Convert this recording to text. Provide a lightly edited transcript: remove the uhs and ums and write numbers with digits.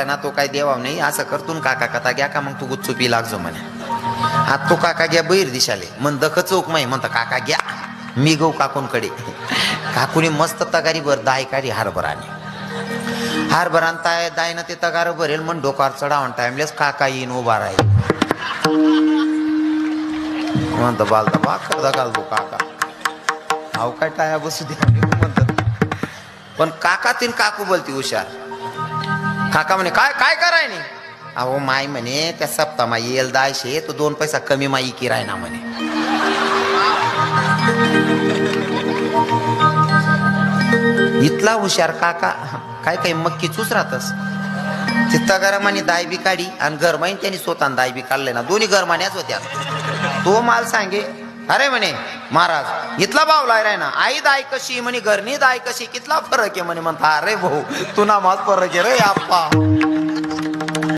ना तो काय देवा नाही असं करतून काका कथा घ्या का मग तू गुच्चुपी लागजो म्हणे. आता तो काका घ्या बैर दिशाले मन दख चौक माही म्हणता काका घ्या मी गो काकूनकडे. काकूने मस्त तगारी बर दाय काढी हारभराने दाय ना ते तगार भरेल मग डोकार चढावून टाइमलेस काका येईन उभा राहील म्हणतो बालता बा खरदा घालतो काका अहो काय टाया बसू द्या म्हणतात. पण काका तीन काकू बोलती हुशार. काका म्हणे काय काय कराय नाही. अहो माय म्हणे त्या सप्ता माई येल दायशे तो 2 पैसा कमी माई की राय ना म्हणे. इतला हुशार काका काय काय मक्की चूच राहतस. तिथं गरमाने दाय बी काढी आणि गरमाईन त्यांनी स्वतः दाय बी काढले ना दोन्ही गरमान्याच होत्या. तो माल सांगे अरे म्हणे महाराज इथला बावलाय राय ना आई दाय कशी म्हणे घरनी दाय कशी कितला फरक आहे म्हणे. म्हणता अरे भाऊ तू ना माल फरक आहे रे आप्पा.